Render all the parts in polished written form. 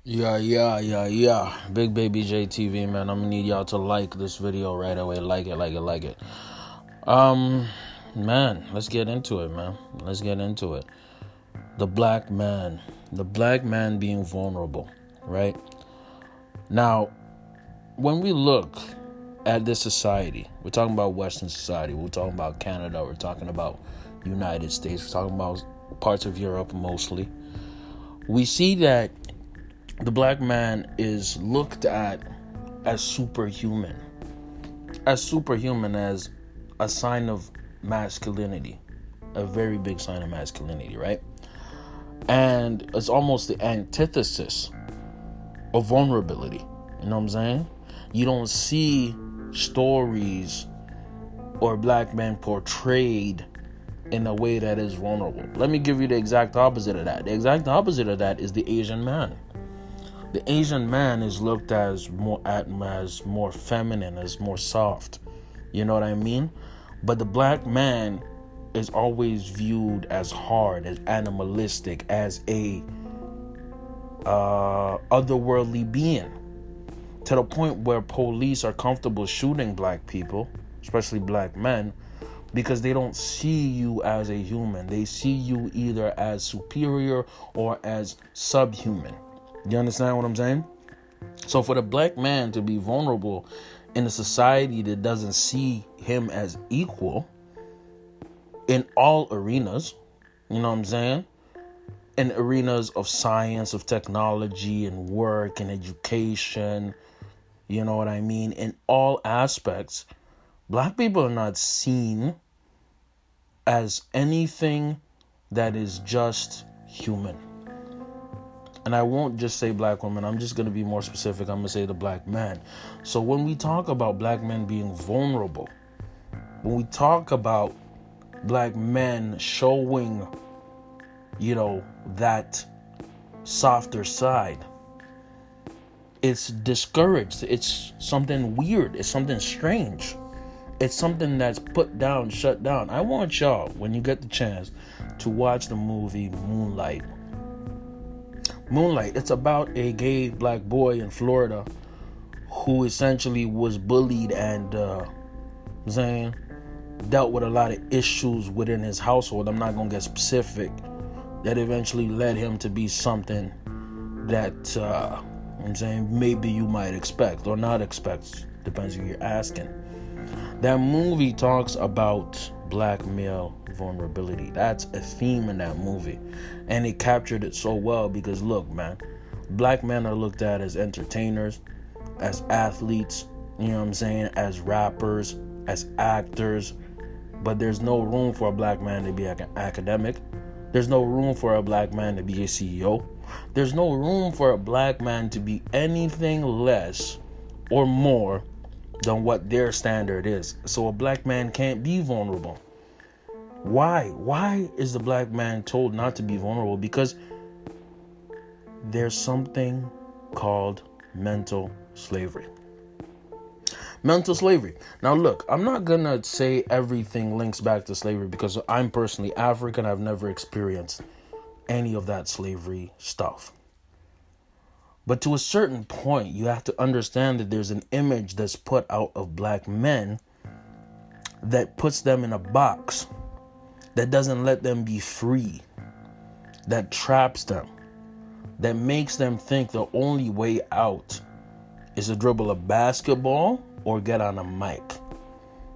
Yeah. Big Baby JTV, man. I'm gonna need y'all to like this video right away. Like it. Um, man, let's get into it, man. Let's get into it. The black man. The black man being vulnerable, right? Now, when we look at this society, we're talking about Western society, we're talking about Canada, we're talking about United States, we're talking about parts of Europe mostly. We see that the black man is looked at as superhuman, as a sign of masculinity, a very big sign of masculinity, right? And it's almost the antithesis of vulnerability. You know what I'm saying? You don't see stories or black men portrayed in a way that is vulnerable. Let me give you the exact opposite of that. The exact opposite of that is the Asian man. The Asian man is looked as more feminine, as more soft. You know what I mean? But the black man is always viewed as hard, as animalistic, as a otherworldly being, to the point where police are comfortable shooting black people, especially black men, because they don't see you as a human. They see you either as superior or as subhuman. You understand what I'm saying? So for the black man to be vulnerable in a society that doesn't see him as equal in all arenas, you know what I'm saying? In arenas of science, of technology, and work, and education, you know what I mean? In all aspects, black people are not seen as anything that is just human. And I won't just say black women. I'm just going to be more specific. I'm going to say the black man. So when we talk about black men being vulnerable, when we talk about black men showing, that softer side, it's discouraged. It's something weird. It's something strange. It's something that's put down, shut down. I want y'all, when you get the chance, to watch the movie Moonlight. It's about a gay black boy in Florida who essentially was bullied and dealt with a lot of issues within his household. I'm not gonna get specific. That eventually led him to be something that maybe you might expect or not expect, depends who you're asking. That movie talks about black male vulnerability. That's a theme in that movie, and it captured it so well because look, man, black men are looked at as entertainers, as athletes, as rappers, as actors, but there's no room for a black man to be an academic. There's no room for a black man to be a CEO. There's no room for a black man to be anything less or more than what their standard is. So a black man can't be vulnerable. Why is the black man told not to be vulnerable? Because there's something called mental slavery. Mental slavery. Now look, I'm not gonna say everything links back to slavery because I'm personally African. I've never experienced any of that slavery stuff. But to a certain point, you have to understand that there's an image that's put out of black men that puts them in a box, that doesn't let them be free, that traps them, that makes them think the only way out is to dribble a basketball or get on a mic.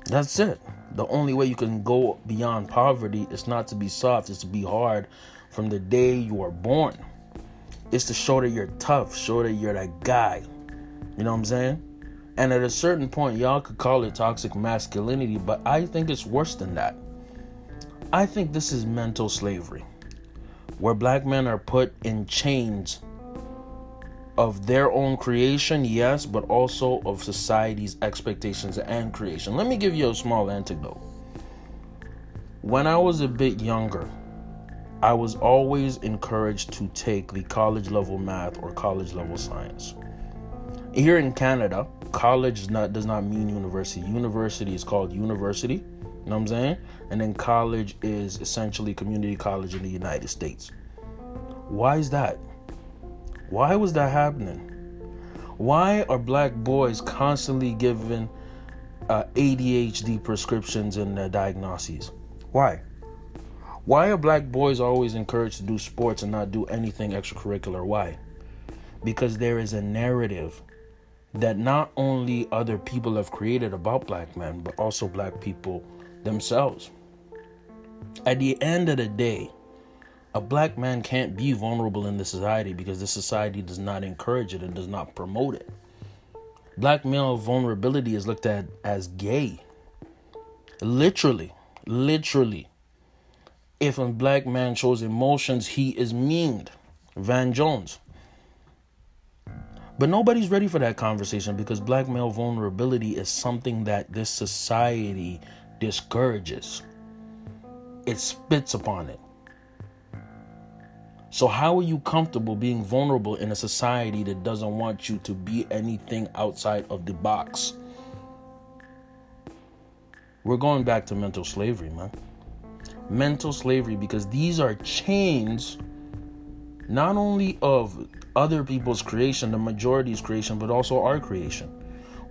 That's it. The only way you can go beyond poverty is not to be soft, it's to be hard from the day you are born. It's to show that you're tough, show that you're that guy. You know what I'm saying? And at a certain point, y'all could call it toxic masculinity, but I think it's worse than that. I think this is mental slavery, where black men are put in chains of their own creation, yes, but also of society's expectations and creation. Let me give you a small anecdote. When I was a bit younger, I was always encouraged to take the college level math or college level science. Here in Canada, college does not mean university. University is called university, you know what I'm saying? And then college is essentially community college in the United States. Why is that? Why was that happening? Why are black boys constantly given ADHD prescriptions and diagnoses? Why? Why are black boys always encouraged to do sports and not do anything extracurricular? Why? Because there is a narrative that not only other people have created about black men, but also black people themselves. At the end of the day, a black man can't be vulnerable in the society because the society does not encourage it and does not promote it. Black male vulnerability is looked at as gay. Literally. If a black man shows emotions, he is memed. Van Jones. But nobody's ready for that conversation because black male vulnerability is something that this society discourages. It spits upon it. So how are you comfortable being vulnerable in a society that doesn't want you to be anything outside of the box? We're going back to mental slavery, man. Mental slavery, because these are chains not only of other people's creation, the majority's creation, but also our creation.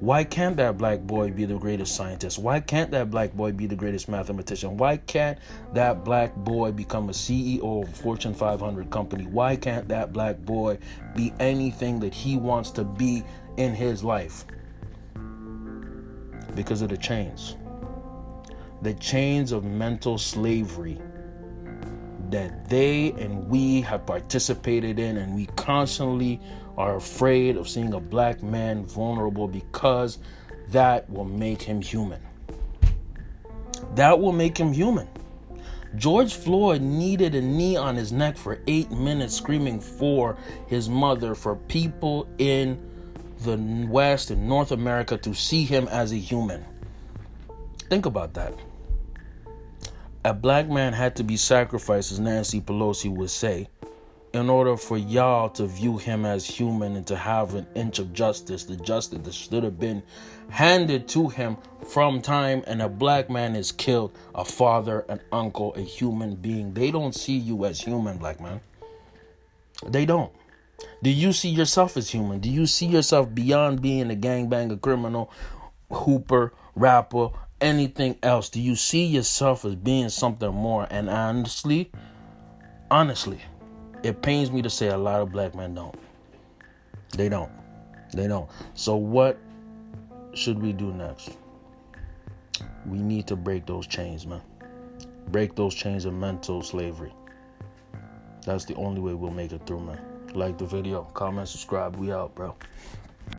Why can't that black boy be the greatest scientist? Why can't that black boy be the greatest mathematician? Why can't that black boy become a CEO of a Fortune 500 company? Why can't that black boy be anything that he wants to be in his life? Because of the chains. The chains of mental slavery that they and we have participated in, and we constantly are afraid of seeing a black man vulnerable because that will make him human. That will make him human. George Floyd needed a knee on his neck for 8 minutes screaming for his mother, for people in the West and North America to see him as a human. Think about that. A black man had to be sacrificed, as Nancy Pelosi would say, in order for y'all to view him as human and to have an inch of justice, the justice that should have been handed to him from time. And a black man is killed, a father, an uncle, a human being. They don't see you as human, black man. They don't. Do you see yourself as human? Do you see yourself beyond being a gangbanger, criminal, hooper, rapper, anything else? Do you see yourself as being something more? And honestly, it pains me to say a lot of black men don't. They don't. So what should we do next? We need to break those chains, man. Break those chains of mental slavery. That's the only way we'll make it through, man. Like the video, comment, subscribe. We out, bro.